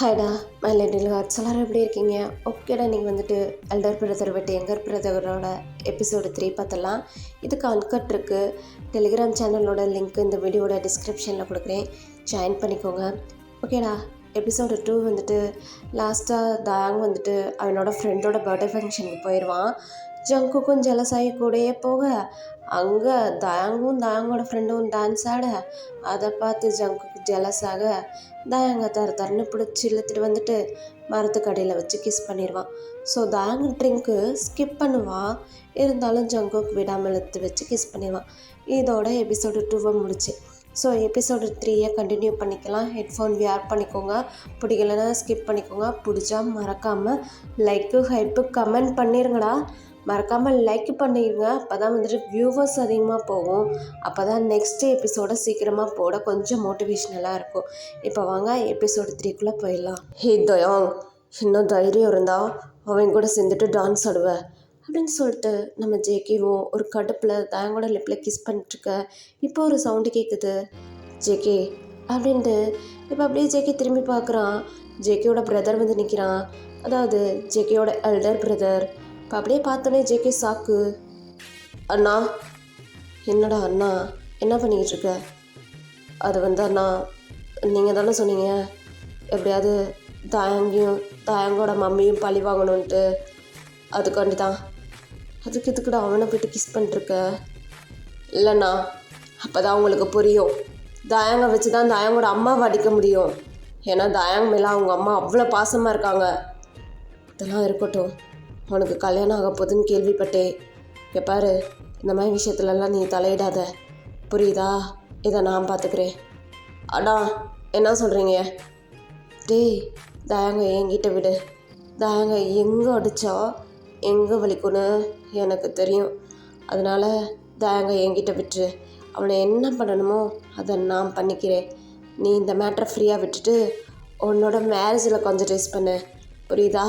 ஹாய்டா my little hearts எல்லோரும் எப்படி இருக்கீங்க? ஓகேடா, நீங்கள் வந்துட்டு எல்டர் பிரதர் விட்டு யங்கர் பிரதரோட எபிசோடு 3 பார்த்தலாம். இதுக்கு அன்கட் இருக்குது. டெலிகிராம் சேனலோட லிங்க் இந்த வீடியோட டிஸ்கிரிப்ஷனில் கொடுக்குறேன், ஜாயின் பண்ணிக்கோங்க. ஓகேடா, எபிசோடு 2 வந்துட்டு லாஸ்ட்டாக தாங் வந்துட்டு அவனோட ஃப்ரெண்டோட பர்த்டே ஃபங்க்ஷனுக்கு போயிடுவான். ஜங்குக்கும் ஜலசாயி கூடயே போக அங்கே தாங்கோட ஃப்ரெண்டும் டான்ஸ் ஆட அதை பார்த்து ஜங்குக்கு ஜலஸாக தாங்க தரன்னு பிடிச்சி இழுத்துட்டு வந்துட்டு மரத்துக்கடையில் வச்சு கிஸ் பண்ணிடுவான். ஸோ தாங்க ட்ரிங்க்கு ஸ்கிப் பண்ணுவான், இருந்தாலும் ஜங்குக்கு விடாமல் இழுத்து வச்சு கிஸ் பண்ணிடுவான். இதோட எபிசோடு 2 முடிச்சு. ஸோ எபிசோடு 3 கண்டினியூ பண்ணிக்கலாம். ஹெட்ஃபோன் வியர் பண்ணிக்கோங்க, பிடிக்கலன்னா ஸ்கிப் பண்ணிக்கோங்க. பிடிச்சா மறக்காமல் லைக்கு ஹைப்பு கமெண்ட் பண்ணிடுங்கடா. மறக்காமல் லைக் பண்ணிடுங்க, அப்போ தான் வந்துட்டு வியூவர்ஸ் அதிகமாக போகும். அப்போ தான் நெக்ஸ்ட் எபிசோடை சீக்கிரமாக போட கொஞ்சம் மோட்டிவேஷ்னலாக இருக்கும். இப்போ வாங்க எபிசோடு 3க்குள்ளே போயிடலாம். ஹே தயாங், இன்னும் தைரியம் இருந்தால் அவன் கூட சேர்ந்துட்டு டான்ஸ் ஆடுவேன் அப்படின்னு சொல்லிட்டு நம்ம ஜேகேவும் ஒரு கடுப்பில் தாங்கோட லிப்பில் கிஸ் பண்ணிட்டுருக்க. இப்போ ஒரு சவுண்டு கேட்குது, ஜேகே அப்படின்ட்டு. இப்போ அப்படியே ஜேகே திரும்பி பார்க்குறான். ஜேகேயோட பிரதர் வந்து நிற்கிறான், அதாவது ஜேகேயோட எல்டர் பிரதர். இப்போ அப்படியே பார்த்தோன்னே ஜேகே சாக்கு. அண்ணா, என்னடா அண்ணா என்ன பண்ணிக்கிட்டு இருக்க? அது வந்து அண்ணா, நீங்கள் தானே சொன்னீங்க எப்படியாவது தாயங்கோட மம்மியும் பழி வாங்கணுன்ட்டு. அதுக்காண்டி தான். அதுக்கு இதுக்குடா அவனை போய்ட்டு கிஸ் பண்ணிட்டுருக்க? இல்லைண்ணா, அப்போ தான் உங்களுக்கு புரியும். தாயங்க வச்சு தான் தாயங்கோட அம்மாவை அடிக்க முடியும். ஏன்னா தாயங்க மேலே அவங்க அம்மா அவ்வளோ பாசமாக இருக்காங்க. இதெல்லாம் இருக்கட்டும், உனக்கு கல்யாணம் ஆக போதுன்னு கேள்விப்பட்டேன். பாரு, இந்த மாதிரி விஷயத்துலலாம் நீ தலையிடாத, புரியுதா? இதை நான் பார்த்துக்கிறேன். அடா, என்ன சொல்கிறீங்க? டேய், தாயங்க என்கிட்ட விடு. தாயங்க எங்கே அடித்தா எங்கே வலிக்குன்னு எனக்கு தெரியும். அதனால் தாயங்க என்கிட்ட விட்டுரு. அவனை என்ன பண்ணணுமோ அதை நான் பண்ணிக்கிறேன். நீ இந்த மேட்டரை ஃப்ரீயாக விட்டுட்டு உன்னோட மேரேஜில் கான்சன்ட்ரேட் பண்ணு, புரியுதா?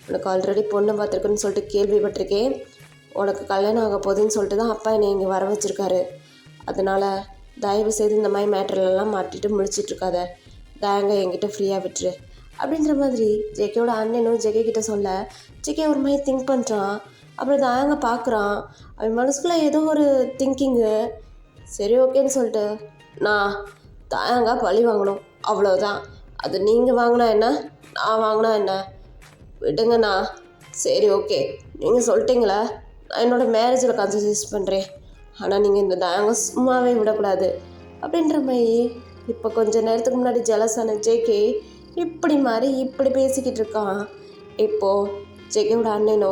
உனக்கு ஆல்ரெடி பொண்ணு பார்த்துருக்குன்னு சொல்லிட்டு கேள்விப்பட்டிருக்கேன். உனக்கு கல்யாணம் ஆக போகுதுன்னு சொல்லிட்டு தான் அப்பா என்னை இங்கே வர வச்சுருக்காரு. அதனால் தயவு செய்து இந்த மாதிரி மேட்டர்லலாம் மாட்டிட்டு முழிச்சிட்ருக்காத. தாங்க என்கிட்ட ஃப்ரீயாக விட்டுரு அப்படின்ற மாதிரி ஜேகேயோட அண்ணனும் ஜேகே கிட்ட சொல்ல, ஜேகே ஒரு மாதிரி திங்க் பண்ணுறான். அப்புறம் தாங்க பார்க்குறான், அவன் மனசுக்குள்ளே ஏதோ ஒரு திங்கிங்கு. சரி ஓகேன்னு சொல்லிட்டு, நான் தாங்க பழி வாங்கணும், அவ்வளோதான். அது நீங்கள் வாங்கினா என்ன, நான் வாங்கினா என்ன, விடுங்கண்ணா. சரி ஓகே, நீங்கள் சொல்லிட்டீங்களே, நான் என்னோடய மேரேஜில் கான்சன்ட்ரேட் பண்ணுறேன். ஆனால் நீங்கள் இந்த தாங்க சும்மாவே விடக்கூடாது அப்படின்ற மாதிரி. இப்போ கொஞ்சம் நேரத்துக்கு முன்னாடி ஜலசான ஜேகே இப்படி பேசிக்கிட்டு இருக்கான். இப்போது ஜேகேவோட அண்ணனோ,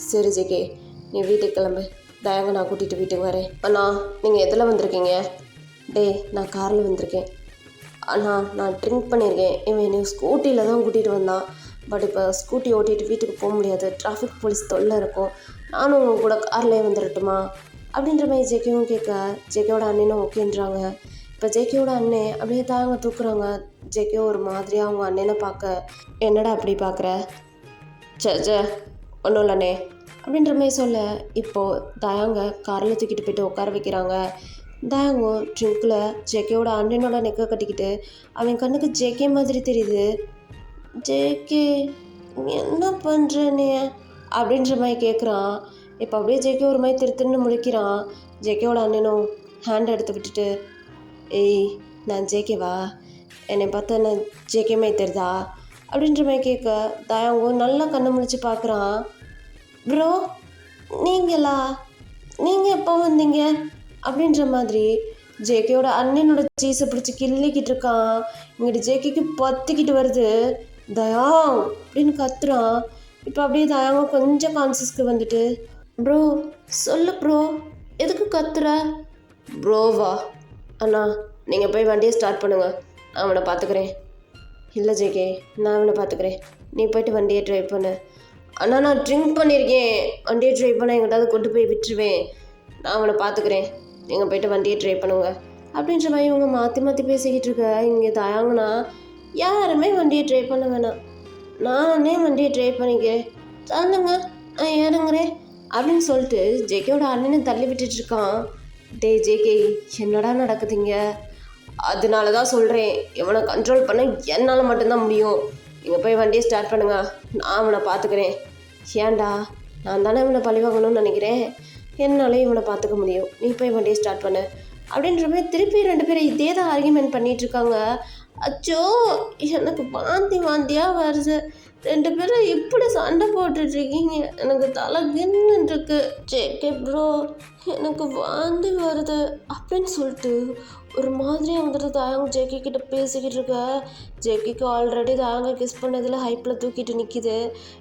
சரி ஜேகே நீ வீட்டுக்கு கிளம்பு, தாங்க நான் கூட்டிகிட்டு வீட்டுக்கு வரேன். அண்ணா, நீங்கள் எதில் வந்திருக்கீங்க? டேய், நான் காரில் வந்திருக்கேன். அண்ணா, நான் ட்ரிங்க் பண்ணியிருக்கேன். இவன் என்னை ஸ்கூட்டியில் தான் கூட்டிகிட்டு வந்தான். பட் இப்போ ஸ்கூட்டி ஓட்டிகிட்டு வீட்டுக்கு போக முடியாது, டிராஃபிக் போலீஸ் தொல்லை இருக்கும். நானும் உங்கள் கூட கார்லேயே வந்துடட்டுமா அப்படின்ற மாதிரி ஜேகேவும் கேட்க, ஜேகேவோட அண்ணனும் ஓகேன்றாங்க. இப்போ ஜேகேவோட அண்ணன் அப்படியே தாங்க தூக்குறாங்க. ஜேகே ஒரு மாதிரியாக அவங்க அண்ணனை பார்க்க, என்னடா அப்படி பார்க்குற? சே ஒன்றும் இல்லைண்ணே அப்படின்ற மாதிரி சொல்ல, இப்போது தாங்க காரில் தூக்கிட்டு போய்ட்டு உட்கார வைக்கிறாங்க. தாங்கோ ட்ரிங்கில் ஜேகேவோட அண்ணனோட நெக்கை கட்டிக்கிட்டு, அவன் கண்ணுக்கு ஜேகே மாதிரி தெரியுது. ஜேகே என்ன பண்ணுறேனே அப்படின்ற மாதிரி கேட்குறான். இப்போ அப்படியே ஜேகே ஒரு மாதிரி திருத்துன்னு முழிக்கிறான். ஜேகேவோட அண்ணனும் ஹேண்ட் எடுத்து விட்டுட்டு, ஏய் நான் ஜேகேவா, என்னை பார்த்தா நான் ஜேகே மாதிரி தெரியுதா அப்படின்ற மாதிரி கேட்க, தாயங்கோ நல்லா கண்ணை முழிச்சு பார்க்குறான். ப்ரோ நீங்களா, நீங்கள் எப்போ வந்தீங்க அப்படின்ற மாதிரி ஜேகேயோட அண்ணனோட சீஸை பிடிச்சி கிள்ளிக்கிட்டு இருக்கான். இங்கிட்டு ஜேகேக்கு பத்திக்கிட்டு வருது. தயாங் அப்படின்னு கத்துறான். இப்போ அப்படியே தயாங்க கொஞ்சம் கான்சியஸ்க்கு வந்துட்டு, ப்ரோ சொல்லு ப்ரோ, எதுக்கு கத்துற? ப்ரோவா? அண்ணா நீங்கள் போய் வண்டியை ஸ்டார்ட் பண்ணுங்க, நான் அவனை பார்த்துக்கிறேன். இல்லை ஜேகே, நான் அவனை பார்த்துக்கிறேன், நீ போய்ட்டு வண்டியை ட்ரை பண்ணு. அண்ணா நான் ட்ரிங்க் பண்ணியிருக்கேன், வண்டியை ட்ரை பண்ண எங்கிட்டாவது கொண்டு போய் விட்டுருவேன், நான் அவனை பார்த்துக்கிறேன், நீங்கள் போய்ட்டு வண்டியை ட்ரை பண்ணுங்க அப்படின்ற மாதிரி இவங்க மாற்றி பேசிக்கிட்டு இருக்க. இங்கே தயாங்கன்னா, யாருமே வண்டியை ட்ரை பண்ண வேணாம், நானே வண்டியை ட்ரை பண்ணிக்கிறேன், சொல்லுங்க நான் இறங்குறேன் அப்படின்னு சொல்லிட்டு ஜேகேவோட அண்ணனை தள்ளி விட்டுட்டு இருக்கான். டே ஜேகே, என்னடா நடக்குதுங்க? அதனால தான் சொல்கிறேன், இவனை கண்ட்ரோல் பண்ண என்னால் மட்டும்தான் முடியும். நீங்கள் போய் வண்டியை ஸ்டார்ட் பண்ணுங்க, நான் அவனை பார்த்துக்கிறேன். ஏன்டா, நான் தானே இவனை பழி வாங்கணும்னு நினைக்கிறேன், என்னாலையும் இவனை பார்த்துக்க முடியும், நீ போய் வண்டியை ஸ்டார்ட் பண்ணு அப்படின்ற மாதிரி திருப்பி 2 பேரும் இதே தான் ஆர்கியூமெண்ட் பண்ணிகிட்ருக்காங்க. அச்சோ, எனக்கு வாந்தியாக வருது. 2 பேரும் இப்படி சண்டை போட்டுட்ருக்கீங்க, எனக்கு தலை கின்னு இருக்கு. ஜேகே ப்ரோ, எனக்கு வாந்தி வருது அப்படின்னு சொல்லிட்டு ஒரு மாதிரியாக வந்துட்டு தாங்க ஜேகே கிட்ட பேசிக்கிட்டு இருக்க. ஜேகேக்கு ஆல்ரெடி தாங்க கிஸ் பண்ணதில் ஹைப்பில் தூக்கிட்டு நிற்கிது.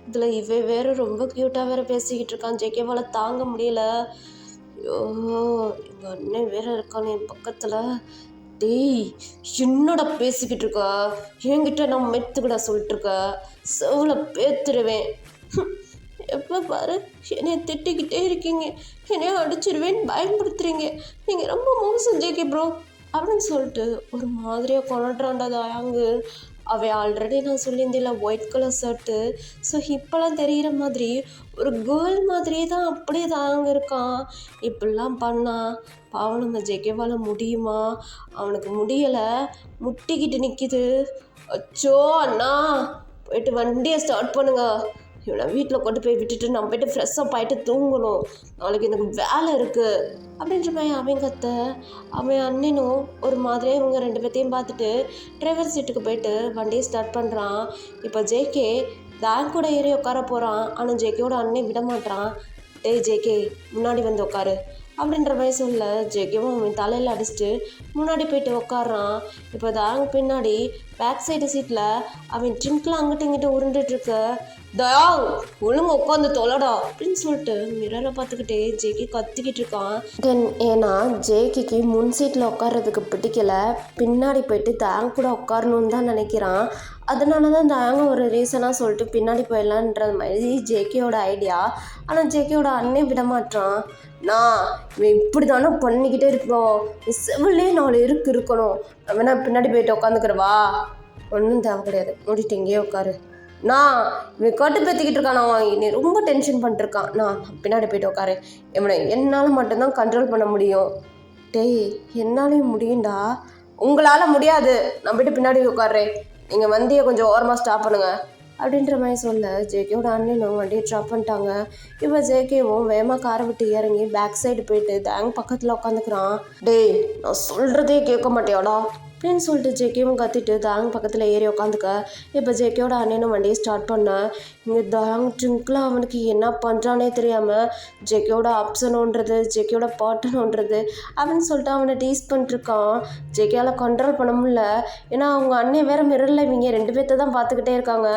இதில் வேறு ரொம்ப க்யூட்டாக வேறு பேசிக்கிட்டு இருக்கான். ஜேகேவால் தாங்க முடியல. ஐயோ, எங்கள் அண்ணன் வேற இருக்கானே என் பக்கத்தில். டேய், என்னடா பேசிக்கிட்டு இருக்கா, என்கிட்ட நான் மெத்துக்கிட சொல்லிட்டுருக்க, செவில் பேத்துருவேன். எப்போ பாரு என்னை திட்டிக்கிட்டே இருக்கீங்க, என்னைய அடிச்சிருவேன்னு பயன்படுத்துறீங்க, நீங்கள் ரொம்ப மோசம் ஜேகே ப்ரோ அப்படின்னு சொல்லிட்டு ஒரு மாதிரியாக கொண்டாடுறான்டா தாயாங்கு. அவன் ஆல்ரெடி நான் சொல்லியிருந்தேன்ல ஒயிட் கலர் ஷர்ட்டு, ஸோ இப்போலாம் தெரிகிற மாதிரி ஒரு கேர்ள் மாதிரியே தான் அப்படியே தாங்க இருக்கான். இப்படிலாம் பண்ணா பாவம் நம்ம ஜெகேவால் முடியுமா? அவனுக்கு முடியலை, முட்டிக்கிட்டு நிற்கிது. அச்சோ அண்ணா, போயிட்டு வண்டியை ஸ்டார்ட் பண்ணுங்க, இவனை வீட்டில் கொண்டு போய் விட்டுட்டு நான் போய்ட்டு ஃப்ரெஷ்ஷப் ஆகிட்டு தூங்கணும், நாளைக்கு எனக்கு வேலை இருக்குது அப்படின்ற மாதிரி அவன் கத்த. அவன் அண்ணனும் ஒரு மாதிரியாக இவங்க 2 பேர்த்தையும் பார்த்துட்டு டிரைவர் சீட்டுக்கு போயிட்டு வண்டியை ஸ்டார்ட் பண்ணுறான். இப்போ ஜேகே பேங்க் கூட ஏறி உட்கார போகிறான். ஆனால் ஜேகேவோட அண்ணன் விட மாட்டான். டேய் ஜேகே, முன்னாடி வந்து உட்காரு அப்படின்ற மாதிரி சொல்ல ஜேகேவும் அவன் தலையில் அடிச்சுட்டு முன்னாடி போயிட்டு உட்காடுறான். இப்போ தாங்க பின்னாடி பேக் சைடு சீட்டில் அவன் ட்ரிங்க்லாம் அங்கிட்ட இங்கிட்ட உருண்டுட்டுருக்க. தயாங், ஒழுங்கு உட்காந்து தொலைடா அப்படின்னு சொல்லிட்டு மிரரை பார்த்துக்கிட்டே ஜேகே கத்திக்கிட்டு இருக்கான். தென் ஏன்னா ஜேகேக்கு முன் சீட்டில் உட்கார்றதுக்கு பிடிக்கல, பின்னாடி போயிட்டு தாங் கூட உட்காரணுன்னு தான் நினைக்கிறான். அதனால தான் தாங்க ஒரு ரீசனாக சொல்லிட்டு பின்னாடி போயிடலான்ற மாதிரி ஜேகேயோட ஐடியா. ஆனால் ஜேகேயோட அண்ணன் விட மாட்டான். நான் இவன் இப்படி தானே பண்ணிக்கிட்டே இருக்கணும், செவிலே 4 இருக்கணும், நான் வேணா பின்னாடி போயிட்டு உட்காந்துக்கிறவா? ஒன்றும் தேவை கிடையாது, மூடிட்டு இங்கேயே உட்காரு. நான் இவன் கட்டு பேத்திக்கிட்டு இருக்கான், நீ ரொம்ப டென்ஷன் பண்ணிட்டுருக்கான், நான் பின்னாடி போயிட்டு உட்காரு, இவனை என்னால் மட்டும்தான் கண்ட்ரோல் பண்ண முடியும். டேய், என்னாலையும் முடியும்டா, உங்களால் முடியாது, நான் போய்ட்டு பின்னாடி உட்காடுறேன், நீங்கள் வண்டியை கொஞ்சம் ஓரமாக ஸ்டாப் பண்ணுங்கள் அப்படின்ற மாதிரி சொல்ல ஜேகேவோட அண்ணனும் வண்டியை ட்ராப் பண்ணிட்டாங்க. இப்போ ஜேகேவும் வேகமாக காரை விட்டு இறங்கி பேக் சைடு போயிட்டு தேங் பக்கத்தில் உட்காந்துக்கிறான். டேய், நான் சொல்கிறதே கேட்க மாட்டேயாடா அப்படின்னு சொல்லிட்டு ஜேகேவும் கத்திட்டு தாங் பக்கத்தில் ஏறி உட்காந்துக்க. இப்போ ஜேகேவோட அண்ணனும் வண்டியை ஸ்டார்ட் பண்ண. இங்கே தாங் ட்ரிங்கில் அவனுக்கு என்ன பண்ணுறானே தெரியாமல் ஜேகேவோட ஆப்ஷனோன்றது ஜேகேவோட பாட்டனோன்றது அப்படின்னு சொல்லிட்டு அவனை டீஸ் பண்ணிட்டுருக்கான். ஜேகேவால் கண்ட்ரோல் பண்ண முடியல, ஏன்னா அவங்க அண்ணன் வேறு மிரரில் இவங்க 2 பேர்த்த தான் பார்த்துக்கிட்டே இருக்காங்க.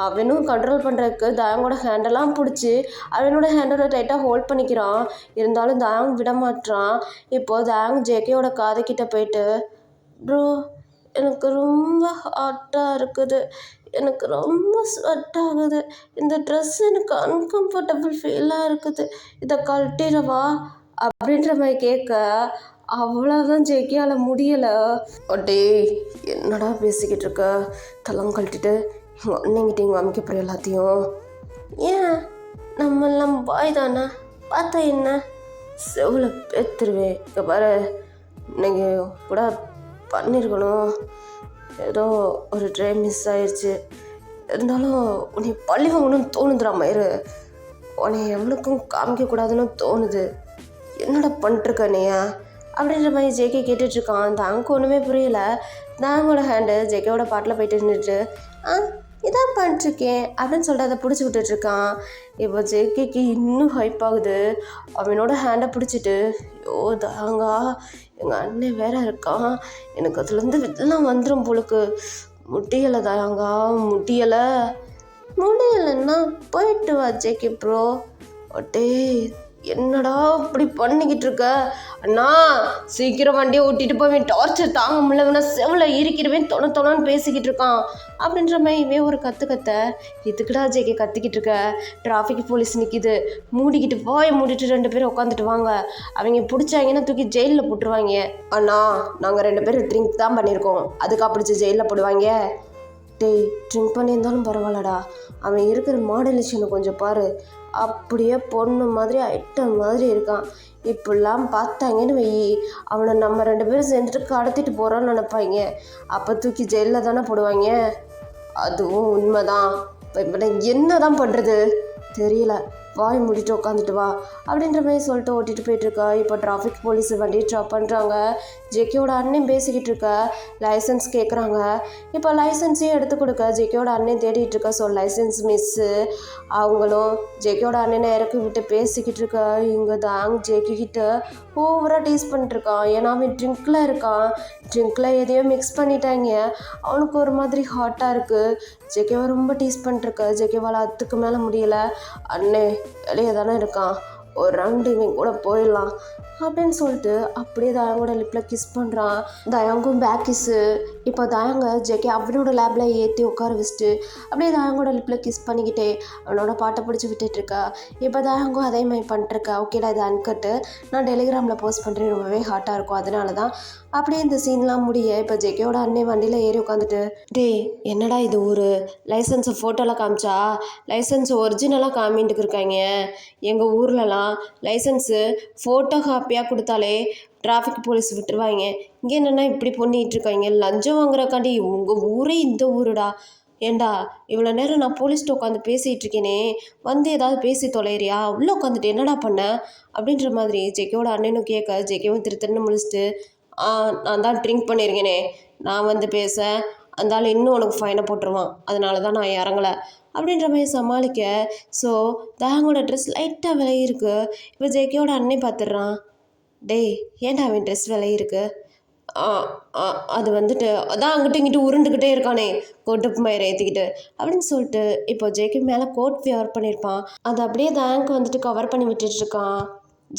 அவனும் கண்ட்ரோல் பண்ணுறதுக்கு தாங்கோட ஹேண்டெல்லாம் பிடிச்சி அவனோட ஹேண்டோட டைட்டாக ஹோல்ட் பண்ணிக்கிறான். இருந்தாலும் தாங் விட மாட்டான். இப்போது தாங் ஜேகேவோட காதுகிட்ட போயிட்டு, ப்ரோ, எனக்கு ரொம்ப ஹாட்டாக இருக்குது, எனக்கு ரொம்ப ஸ்வெட் ஆகுது, இந்த ட்ரெஸ் எனக்கு அன்கம்ஃபர்டபுள் ஃபீலாக இருக்குது, இதை கழட்டிடவா அப்படின்ற மாதிரி கேட்க, அவ்வளோதான் ஜேகேயால் முடியலை. அட்டே, என்னடா பேசிக்கிட்டு இருக்க, தலம் கழட்டிட்டு எங்கள் அண்ணங்கிட்ட இங்கே அமைக்க போகிற எல்லாத்தையும். ஏன், நம்மெல்லாம் பாய் தானே, பார்த்தா என்ன, செவில் பேத்துருவேன். இங்கே பாரு, இன்னைக்கு கூட பண்ணியிருக்கணும், ஏதோ ஒரு ட்ரெயின் மிஸ் ஆயிடுச்சு, இருந்தாலும் உன்னை பழி வாங்கணும்னு தோணுதுடா மயிறு, உன்னை எவனுக்கும் காமிக்கக்கூடாதுன்னு தோணுது, என்னடா பண்ணிட்டுருக்க நீயா அப்படின்ற மாதிரி ஜேகே கேட்டுட்ருக்கான். தாங்க ஒன்றுமே புரியல. தாங்கோட ஹேண்டு ஜேகேவோட பாட்டில் போயிட்டு நின்றுட்டு, இதான் பண்ணிட்டுருக்கேன் அப்படின்னு சொல்லிட்டு அதை பிடிச்சி விட்டுட்ருக்கான். இப்போ ஜேகேக்கு இன்னும் ஹைப் ஆகுது. அவனோட ஹேண்டை பிடிச்சிட்டு, ஐயோ தாங்கா, எங்கள் அண்ணன் வேற இருக்கான், எனக்கு அதுலேருந்து இதெல்லாம் வந்துடும் போலுக்கு, முடியலை தாங்கா, முடியலைன்னா போயிட்டு வா ஜேகே ப்ரோ. அட்டே, என்னடா இப்படி பண்ணிக்கிட்டு இருக்க, அண்ணா சீக்கிரம் வண்டியை ஓட்டிட்டு போவேன், டார்ச்சர் தாங்க முடியலன்னா செவில் இருக்கிறவன் தொணன்னு பேசிக்கிட்டு இருக்கான் அப்படின்ற மாதிரி இவன் ஒரு கத்த. இதுக்குடா ஜேகே கத்திக்கிட்டு இருக்க, டிராஃபிக் போலீஸ் நிற்கிது, மூடிக்கிட்டு வாயை மூடிட்டு 2 பேரும் உட்காந்துட்டு வாங்க, அவங்க பிடிச்சாங்கன்னா தூக்கி ஜெயிலில் போட்டுருவாங்க. அண்ணா, நாங்கள் 2 பேரும் ட்ரிங்க் தான் பண்ணியிருக்கோம், அதுக்காக பிடிச்சி ஜெயிலில் போடுவாங்க. டேய், ட்ரிங்க் பண்ணியிருந்தாலும் பரவாயில்லடா, அவன் இருக்கிற மாடலேஷனை கொஞ்சம் பாரு, அப்படியே பொண்ணு மாதிரி ஐட்டம் மாதிரி இருக்கான். இப்படிலாம் பார்த்தாங்கன்னு வை, அவனை நம்ம 2 பேரும் சேர்ந்துட்டு கடத்திட்டு போகிறோன்னு நினைப்பாங்க, அப்போ தூக்கி ஜெயிலில் தானே போடுவாங்க. அதுவும் உண்மைதான். இப்போ நான் என்ன தான் பண்ணுறது தெரியல. வாய் மூடிட்டு உட்காந்துட்டு வா அப்படின்ற மாதிரி சொல்லிட்டு ஓட்டிகிட்டு போயிட்டுருக்கா. இப்போ டிராஃபிக் போலீஸ் வண்டியை ட்ராப் பண்ணுறாங்க. ஜேகேவோட அண்ணன் பேசிக்கிட்டு இருக்க. லைசன்ஸ் கேட்குறாங்க. இப்போ லைசன்ஸையும் எடுத்து கொடுக்க ஜேகேவோட அண்ணன் தேடிட்டு இருக்கா. ஸோ லைசன்ஸ் மிஸ்ஸு அவங்களும் ஜேகேவோட அண்ணனை இறக்கி விட்டு பேசிக்கிட்டு இருக்கா. இங்கே தான் ஜேகே கிட்ட ஓவராக டீஸ் பண்ணிட்டுருக்கான். ஏன்னா அவன் ட்ரிங்க்கில் இருக்கான். ட்ரிங்க்கில் எதையோ மிக்ஸ் பண்ணிட்டாங்க. அவனுக்கு ஒரு மாதிரி ஹாட்டாக இருக்குது. ஜேகேவை ரொம்ப டீஸ் பண்ணிட்டுருக்க. ஜேகேவால் அதுக்கு மேலே முடியலை. அண்ணே வெளியே தானே இருக்கான், ஒரு ரவுண்டு இவன் கூட போயிடலாம் அப்படின்னு சொல்லிட்டு அப்படியே தயாங்கோட லிப்பில் கிஸ் பண்ணுறான். தயாங்கும் பேக் கிஸ்ஸு. இப்போ தயாங்க ஜேகே அவனோட லேபில் ஏற்றி உட்கார வச்சுட்டு அப்படியே தயாங்கோட லிப்பில் கிஸ் பண்ணிக்கிட்டே அவனோட பாட்டை பிடிச்சி விட்டுட்டுருக்கா. இப்போ தயாங்கும் அதே மாதிரி பண்ணிட்டுருக்கா. ஓகேடா இது அன்கட்டு, நான் டெலிகிராமில் போஸ்ட் பண்ணுறேன், ரொம்பவே ஹாட்டாக இருக்கும், அதனால தான் அப்படியே இந்த சீன்லாம் முடிய இப்போ ஜேகேவோட அண்ணே வண்டியில் ஏறி உட்காந்துட்டு டே என்னடா இது ஒரு லைசன்ஸை ஃபோட்டோவில் காமிச்சா லைசன்ஸ் ஒரிஜினலாக காமின்ட்டுக்கு இருக்காங்க. எங்கள் ஊர்லலாம் லைசன்ஸு ஃபோட்டோ காப்பியாக கொடுத்தாலே டிராஃபிக் போலீஸ் விட்டுருவாங்க. இங்கே என்னென்னா இப்படி பண்ணிகிட்டு இருக்காங்க. லஞ்சம் வாங்குறக்காண்டி உங்கள் ஊரே இந்த ஊருடா. ஏண்டா இவ்வளோ நேரம் நான் போலீஸ்கிட்ட உட்காந்து பேசிகிட்டு இருக்கேனே, வந்து ஏதாவது பேசி தொலைறியா, உள்ளே உட்காந்துட்டு என்னடா பண்ண அப்படின்ற மாதிரி ஜேகேவோட அண்ணனும் கேட்க ஜேகேவும் திருன்னு முடிச்சுட்டு நான் தான் ட்ரிங்க் பண்ணியிருக்கேனே, நான் வந்து பேச அந்தாலும் இன்னும் உனக்கு ஃபைனை போட்டுருவான், அதனால தான் நான் இறங்கலை அப்படின்ற மாதிரி சமாளிக்க. ஸோ தயாங்கோட ட்ரெஸ் லைட்டாக விலையிருக்கு. இப்போ ஜேகேவோட அண்ணே பார்த்துட்றான். டேய் ஏன்டா அவன் ட்ரெஸ் விலையிருக்கு? அது வந்துட்டு அதான் அங்கிட்ட இங்கிட்டு உருண்டுக்கிட்டே இருக்கானே கோட்டுப்பு மயிரை ஏற்றிக்கிட்டு அப்படின்னு சொல்லிட்டு இப்போ ஜேகே மேலே கோட் வியர் பண்ணியிருப்பான். அது அப்படியே தயாங்க்கு வந்துட்டு கவர் பண்ணி விட்டுட்டுருக்கான்.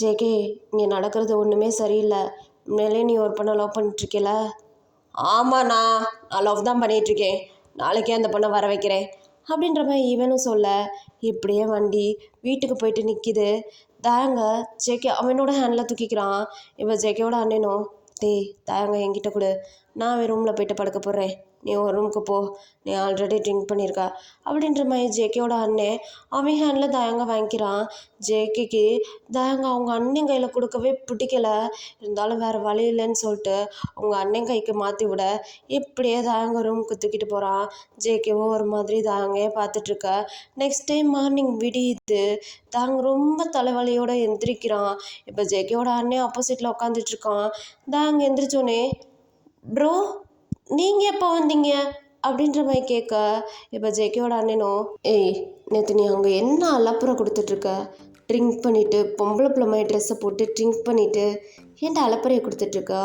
ஜேகே இங்கே நடக்கிறது ஒன்றுமே சரியில்லை. உண்மையிலே நீ ஒரு பொண்ணை லவ் பண்ணிட்டுருக்கல? ஆமாண்ணா, நான் லவ் தான் பண்ணிகிட்ருக்கேன், நாளைக்கே அந்த பொண்ணை வர வைக்கிறேன் அப்படின்ற மாதிரி இவனும் சொல்ல இப்படியே வண்டி வீட்டுக்கு போயிட்டு நிற்கிது. தயாங்க ஜேகே அவனோட ஹேண்டில் தூக்கிக்கிறான். இப்போ ஜேகேவோட அண்ணனும் டேய் தயாங்க என்கிட்ட கொடு, நான் அவன் ரூமில் போயிட்டு படுக்க போடுறேன், நீ ஒரு ரூமுக்கு போ, நீ ஆல்ரெடி ட்ரிங்க் பண்ணியிருக்கா அப்படின்ற மாதிரி ஜேகேவோட அண்ணன் அவன் ஹேண்டில் தயாங்க வாங்கிக்கிறான். ஜேகேக்கு தயாங்க அவங்க அண்ணன் கையில் கொடுக்கவே பிடிக்கல. இருந்தாலும் வேறு வழி இல்லைன்னு சொல்லிட்டு அவங்க அண்ணன் கைக்கு மாற்றி விட இப்படியே தயாங்க ரூமுக்கு தூக்கிட்டு போகிறான். ஜேகேவும் ஒரு மாதிரி தாங்கே பார்த்துட்ருக்க. நெக்ஸ்ட் டைம் மார்னிங் விடியுது. தாங்க ரொம்ப தலைவலியோடு எந்திரிக்கிறான். இப்போ ஜேகேவோட அண்ணன் ஆப்போசிட்டில் உட்காந்துட்ருக்கான். தாங்க எந்திரிச்சோன்னே ப்ரோ நீங்கள் எப்போ வந்தீங்க அப்படின்ற மாதிரி கேட்க இப்போ ஜேகேவோட அண்ணனும் ஏய் நேற்று நீ அங்கே என்ன அலப்புறம் கொடுத்துட்ருக்க, ட்ரிங்க் பண்ணிவிட்டு பொம்பளை பிள்ளை மாதிரி ட்ரெஸ்ஸை போட்டு ட்ரிங்க் பண்ணிவிட்டு ஏன்டா அலப்பறையை கொடுத்துட்ருக்கா?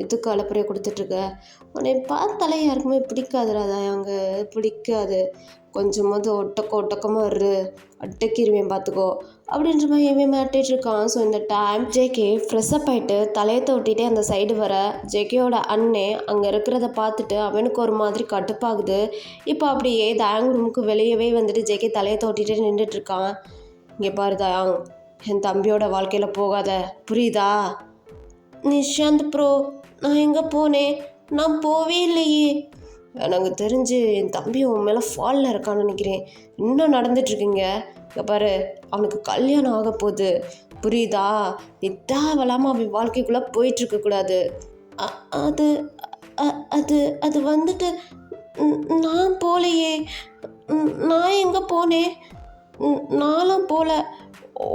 எதுக்கு அலப்பறையை கொடுத்துட்ருக்க? உன்னை பார்த்தாலே யாருக்குமே பிடிக்காதுடா அங்கே பிடிக்காது. கொஞ்சமாவது ஒட்டக்கமாக இரு, அட்டைக்கிருவேன் பார்த்துக்கோ அப்படின்ற மாதிரி இவன் மாட்டிகிட்ருக்கான். ஸோ இந்த டைம் ஜேகே ஃப்ரெஷ்அப் ஆகிட்டு தலையை தொட்டிகிட்டே அந்த சைடு வர ஜேகேயோட அண்ணே அங்கே இருக்கிறத பார்த்துட்டு அவனுக்கு ஒரு மாதிரி கடுப்பாகுது. இப்போ அப்படியே தயாங் ரூமுக்கு வெளியவே வந்துட்டு ஜேகே தலையை தொட்டிகிட்டே நின்றுட்டுருக்கான். இங்கே பாரு தயாங், என் தம்பியோட வாழ்க்கையில் போகாத, புரியுதா? நிஷாந்த் ப்ரோ நான் எங்கே போனேன்? நான் போவே இல்லையே. எனக்கு தெரிஞ்சு என் தம்பி உன் மேலே ஃபாலில் இருக்கான்னு நினைக்கிறேன். இன்னும் நடந்துட்டுருக்கீங்க. இங்கே பாரு அவனுக்கு கல்யாணம் ஆக போகுது, புரியுதா? நீ தேவையில்லாமல் அவன் வாழ்க்கைக்குள்ளே போயிட்டுருக்கக்கூடாது. அது அது அது வந்துட்டு நான் போகலையே. நான் எங்கே போனேன்? நானும் போகல.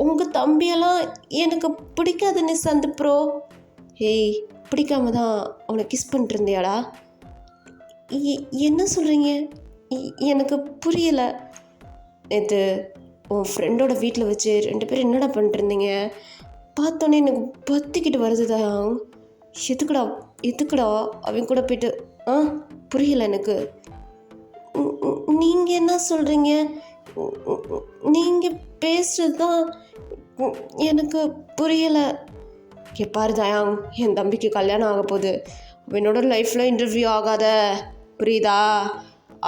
உங்கள் தம்பியெல்லாம் எனக்கு பிடிக்காது நிஷாந்த் ப்ரோ. ஏய் பிடிக்காம தான் அவனை கிஸ் பண்ணிட்டு இருந்தியாடா? என்ன சொல்கிறீங்க? எனக்கு புரியலை. நேற்று உன் ஃப்ரெண்டோட வீட்டில் வச்சு 2 பேரும் என்னடா பண்ணிட்டுருந்தீங்க? பார்த்தோன்னே எனக்கு பற்றிக்கிட்டு வருதுதா. எதுக்குடா அவன் கூட போயிட்டு புரியலை எனக்கு. நீங்கள் என்ன சொல்கிறீங்க? நீங்கள் பேசுகிறது தான் எனக்கு புரியலை. பாரு தயாங், என் தம்பிக்கு கல்யாணம் ஆக போகுது. அவனோட லைஃப்பில் இன்டர்வியூ ஆகாத, புரியுதா?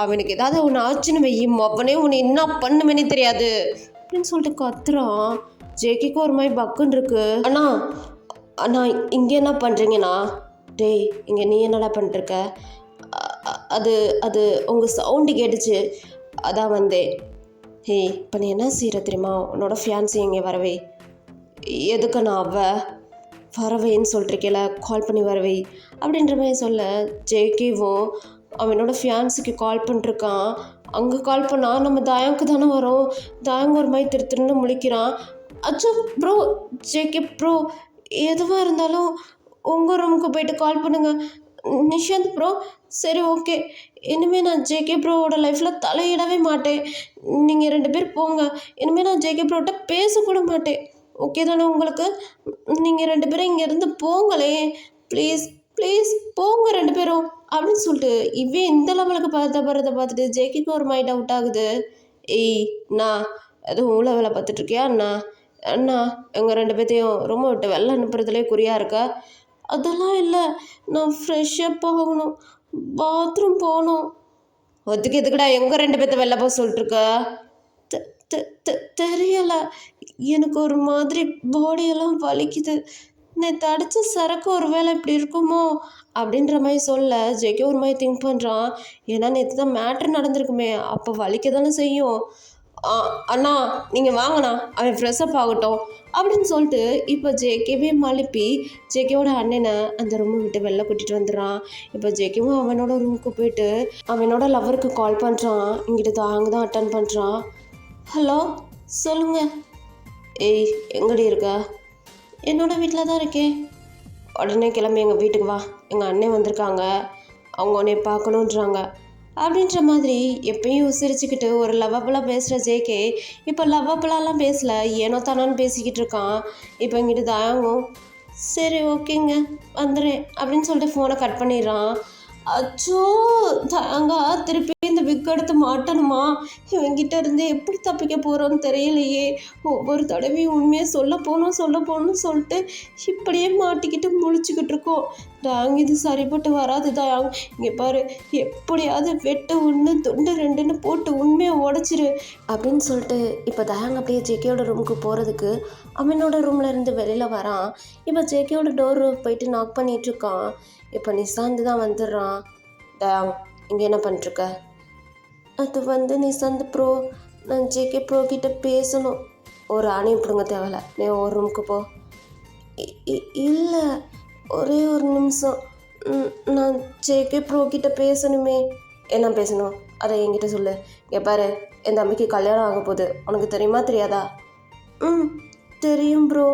அவனுக்கு ஏதாவது ஒன்று ஆச்சுன்னு வையும், அவனே உன்னை என்ன பண்ணுவேனே தெரியாது அப்படின்னு சொல்லிட்டு கத்துறான். ஜேகேக்கு ஒரு மாதிரி பக்குன்னு இருக்கு. அண்ணா இங்கே என்ன பண்ணுறீங்கண்ணா? டேய் இங்கே நீ என்னடா பண்ணிட்டுருக்க? அது அது உங்கள் சவுண்டு கேட்டுச்சு, அதான் வந்தேன். ஹேய் இப்போ நீ என்ன செய்கிற தெரியுமா? உன்னோட ஃபியான்சி இங்கே வரவே. எதுக்குண்ணா வரவேன்னு சொல்லிட்டுருக்கேல, கால் பண்ணி வரவே அப்படின்ற மாதிரி சொல்ல ஜேகேவும் அவனோட ஃபியான்ஸுக்கு கால் பண்ணிருக்கான். அங்கே கால் பண்ணால் நம்ம தயாங்க்கு தானே வரும். தயாங்க ஒரு மாதிரி திருன்னு முழிக்கிறான். அச்சோ ப்ரோ, ஜேகே ப்ரோ, எதுவாக இருந்தாலும் உங்கள் ரூமுக்கு போயிட்டு கால் பண்ணுங்கள். நிஷாந்த் ப்ரோ, சரி ஓகே, இனிமேல் நான் ஜேகே ப்ரோவோட லைஃப்பில் தலையிடவே மாட்டேன். நீங்கள் 2 பேர் போங்க. இனிமேல் நான் ஜேகே ப்ரோட்ட பேசக்கூட மாட்டேன். ஓகே தானே உங்களுக்கு? நீங்கள் 2 பேரும் இங்கேருந்து போங்களே, ப்ளீஸ் ப்ளீஸ் போங்க 2 பேரும் அப்படின்னு சொல்லிட்டு இவன் இந்த லெவலுக்கு பார்த்த பார்த்துட்டு ஜேகேக்கு ஒரு மைண்ட் அவுட் ஆகுது. ஏய் நான் எதுவும் ஊழ வேலை பார்த்துட்ருக்கியா அண்ணா? அண்ணா எங்கள் 2 பேர்த்தையும் ரொம்ப விட்டு வெளில அனுப்புறதுலேயே குறியாக இருக்கா? அதெல்லாம் இல்லை, நான் ஃப்ரெஷ்ஷப் ஆகணும், பாத்ரூம் போகணும். ஒத்துக்கு எதுக்குடா எங்கள் 2 பேர்த்த வெளில போக சொல்லிட்டுருக்க? தெரியலை, எனக்கு ஒரு மாதிரி பாடியெல்லாம் வலிக்குது. நேற்று அடித்த சரக்கு ஒரு வேளை இப்படி இருக்குமோ அப்படின்ற மாதிரி சொல்ல ஜெகே ஒரு மாதிரி திங்க் பண்ணுறான். ஏன்னா நேற்று தான் மேட்ரு நடந்திருக்குமே, அப்போ வலிக்க தானே செய்யும். அண்ணா நீங்கள் வாங்கண்ணா, அவன் ஃப்ரெஷ்ஷப் ஆகட்டும் அப்படின்னு சொல்லிட்டு இப்போ ஜேகேவே மழுப்பி ஜேகேவோட அண்ணனை அந்த ரூமை விட்டு வெளில கூட்டிகிட்டு வந்துடுறான். இப்போ ஜேகேவும் அவனோட ரூமுக்கு போயிட்டு அவனோட லவருக்கு கால் பண்ணுறான். இங்கிட்ட தாங்க தான் அட்டன் பண்ணுறான். ஹலோ சொல்லுங்கள். ஏய் எங்கடி இருக்கா? என்னோட வீட்டில் தான் இருக்கேன். உடனே கிளம்பி எங்கள் வீட்டுக்கு வா, எங்கள் அண்ணன் வந்திருக்காங்க, அவங்க உன்னை பார்க்கணுன்றாங்க அப்படின்ற மாதிரி எப்பயும் சிரிச்சுக்கிட்டு ஒரு லவ்வபுளாக பேசுகிற ஜேகே இப்போ லவ்வபுளாலாம் பேசல, ஏனோ தானான்னு பேசிக்கிட்டு இருக்கான். இப்போ இங்கிட்டு தயாங்கும் சரி ஓகேங்க வந்துடுறேன் அப்படின்னு சொல்லிட்டு ஃபோனை கட் பண்ணிடுறான். அச்சோ தயாங்கா திருப்பி இந்த விக் எடுத்து மாட்டணுமா? இவங்கிட்ட இருந்து எப்படி தப்பிக்க போகிறோன்னு தெரியலையே. ஒவ்வொரு தடவையும் உண்மையாக சொல்ல போகணும்னு சொல்லிட்டு இப்படியே மாட்டிக்கிட்டு முழிச்சுக்கிட்டு இருக்கோம். தாங்க இது சரிப்பட்டு வராது தாங்க. இங்கே பாரு, எப்படியாவது வெட்டு 1 துண்டு 2ன்னு போட்டு உண்மையை உடச்சிரு அப்படின்னு சொல்லிட்டு இப்போ தயாங்க அப்படியே ஜேகேயோட ரூமுக்கு போகிறதுக்கு அவனோட ரூமில் இருந்து வெளியில் வரான். இப்போ ஜேகேயோட டோர் போயிட்டு நாக் பண்ணிகிட்ருக்கான். இப்போ நிசாந்து தான் வந்துடுறான். தயாங் இங்கே என்ன பண்ணிட்டுருக்க? அது நிசாந்த் ப்ரோ, நான் ஜேகே ப்ரோ கிட்ட பேசணும். ஒரு ஆணை பிடுங்க தேவையில்ல, நீ ஒரு ரூமுக்கு போ. இல்லை ஒரே ஒரு நிமிஷம், நான் ஜேகே ப்ரோ கிட்ட பேசணுமே. என்ன பேசணும் அதை என்கிட்ட சொல்லு. இங்கே பாரு, என் தம்பிக்கு கல்யாணம் ஆக போகுது, உனக்கு தெரியுமா தெரியாதா? தெரியும் ப்ரோ.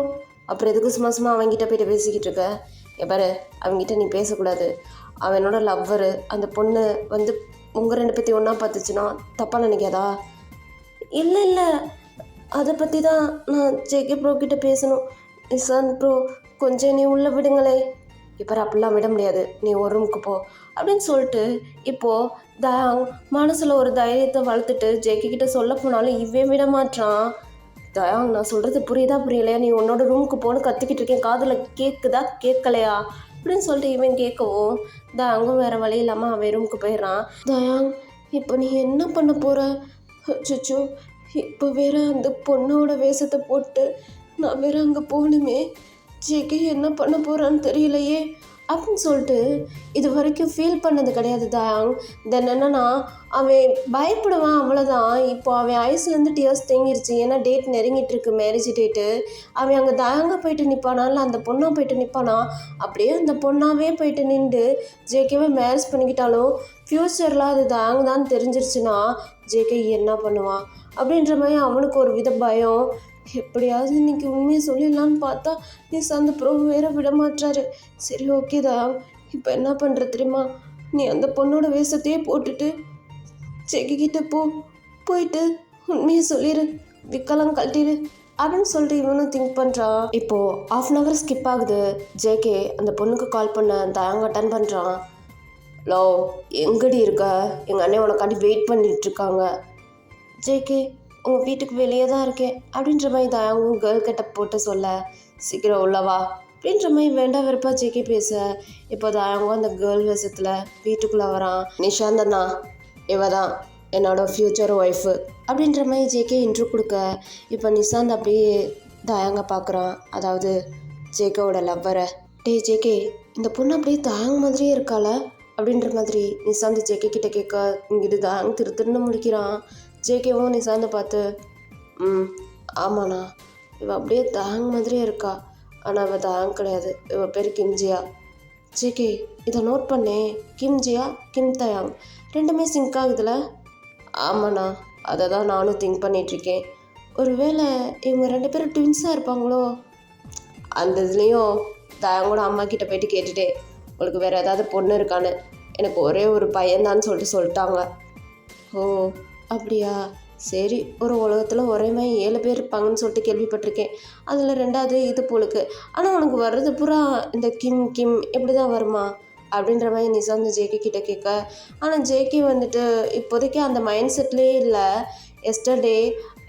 அப்புறம் எதுக்கு சும்மா அவங்ககிட்ட போய்ட்டு பேசிக்கிட்டு இருக்க? இங்கே பாரு, அவங்ககிட்ட நீ பேசக்கூடாது. அவனோட லவ்வரு அந்த பொண்ணு உங்கள் 2 பேர்த்தையும் ஒன்றா பார்த்துச்சுன்னா தப்பாக நினைக்காதா? இல்லை அதை பற்றி தான் நான் ஜேகே ப்ரோ கிட்ட பேசணும். நிசாந்த் ப்ரோ கொஞ்சம் நீ உள்ளே விடுங்களே. இப்போ அப்படிலாம் விட முடியாது, நீ ஒரு ரூமுக்கு போ அப்படின்னு சொல்லிட்டு இப்போது தயாங் மனசில் ஒரு தைரியத்தை வளர்த்துட்டு ஜேகே கிட்ட சொல்ல போனாலும் இவன் விட மாட்டான். தயாங் நான் சொல்கிறது புரியலையா? நீ உன்னோட ரூமுக்கு போன்னு கற்றுக்கிட்டு இருக்கேன், காதில் கேட்குதா கேட்கலையா அப்படின்னு சொல்லிட்டு இவன் கேட்கவும் தயாங்கும் வேறு வழி இல்லாமல் அவன் ரூமுக்கு போயிடுறான். தயாங் இப்போ நீ என்ன பண்ண போகிற? அச்சோ, இப்போ வேற அந்த பொண்ணோட வேஷத்தை போட்டு நான் வேற அங்கே போகணுமே, ஜேகே என்ன பண்ண போகிறான்னு தெரியலையே அப்படின்னு சொல்லிட்டு இது வரைக்கும் ஃபீல் பண்ணது கிடையாது தயாங். தென் என்னன்னா அவன் பயப்படுவான், அவ்வளோதான். இப்போ அவன் ஐஸ்லேருந்து டியர்ஸ் தேங்கிருச்சு, ஏன்னா டேட் நெருங்கிட்டு இருக்கு, மேரேஜ் டேட்டு. அவன் அங்கே தயாங்க போயிட்டு நிற்பானா இல்லை அந்த பொண்ணாக போயிட்டு நிற்பானா? அப்படியே அந்த பொண்ணாவே போயிட்டு நின்று ஜேகேவை மேரேஜ் பண்ணிக்கிட்டாலும் ஃப்யூச்சரில் அது தயாங்க தான் தெரிஞ்சிருச்சுன்னா ஜேகே என்ன பண்ணுவான் அப்படின்ற மாதிரி அவனுக்கு ஒரு வித பயம். எப்படியாவது இன்றைக்கி உண்மையை சொல்லிடலான்னு பார்த்தா நிசாந்த் ப்ரோ வேற விட மாட்டாரு. சரி ஓகே தான், இப்போ என்ன பண்ணுற தெரியுமா? நீ அந்த பொண்ணோட வேஷத்தையே போட்டுட்டு ஜெகிக்கிட்ட போயிட்டு உண்மையை சொல்லிடு, விக்கலாம் கழட்டிடு அப்படின்னு சொல்லிட்டு இவனும் திங்க் பண்ணுறான். இப்போது 1/2 hour ஸ்கிப் ஆகுது. ஜேகே அந்த பொண்ணுக்கு கால் பண்ண தயாங்க அட்டன் பண்ணுறான். லோ எங்கடி இருக்க? எங்கள் அண்ணன் உனக்காண்டி வெயிட் பண்ணிகிட்ருக்காங்க. ஜேகே உங்கள் வீட்டுக்கு வெளியே தான் இருக்கேன் அப்படின்ற மாதிரி தயாங்கும் கேர்ள் கெட்டப் போட்டு சொல்ல, சீக்கிரம் உள்ளவா அப்படின்ற மாதிரி வேண்டாம் வெறுப்பா ஜேகே பேச இப்போ தயாங்கும் அந்த கேர்ள் வேஷத்தில் வீட்டுக்குள்ளே வரான். நிஷாந்த் அண்ணா, இவ தான் என்னோட ஃப்யூச்சர் ஒய்ஃபு அப்படின்ற மாதிரி ஜேகே இன்ட்ரோ கொடுக்க இப்போ நிஷாந்த் அப்படியே தயாங்க பார்க்குறான், அதாவது ஜேகேவோட லவ்வரை. ஜேகே இந்த பொண்ணு அப்படியே தயாங் மாதிரியே இருக்காள அப்படின்ற மாதிரி நிஷாந்த் ஜேகே கிட்ட கேட்க இங்கிட்டு தயாங் திருன்னு முடிக்கிறான். ஜேகேவும் நிசாந்தை பார்த்து ஆமாண்ணா, இவள் அப்படியே தயாங் மாதிரியே இருக்கா, ஆனால் இவள் தயாங் கிடையாது, இவள் பேர் கிம்ஜியா. ஜேகே இதை நோட் பண்ணேன். கிம் ஜியா கிம் தயாங் ரெண்டுமே சிங்க் ஆகுதுல? ஆமாண்ணா, அதை தான் நானும் திங்க் பண்ணிகிட்ருக்கேன். ஒருவேளை இவங்க 2 பேரும் ட்வின்ஸாக இருப்பாங்களோ? அந்த இதுலேயும் தயாங்கோட அம்மா கிட்ட போயிட்டு கேட்டுட்டேன், உங்களுக்கு வேறு ஏதாவது பொண்ணு இருக்கான்னு. எனக்கு ஒரே ஒரு பையன்தான்னு சொல்லிட்டாங்க. ஓ அப்படியா, சரி. ஒரு உலகத்தில் ஒரே மாதிரி 7 பேர் இருப்பாங்கன்னு சொல்லிட்டு கேள்விப்பட்டிருக்கேன். அதில் 2வது இது போலுக்கு. ஆனால் உனக்கு வர்றது பூரா இந்த கிம் கிம் எப்படி தான் வருமா அப்படின்ற மாதிரி நிசாந்த் ஜேகே கிட்ட கேட்க, ஆனால் ஜேகே வந்துட்டு இப்போதைக்கு அந்த மைண்ட் செட்லேயே இல்லை. எஸ்டர்டே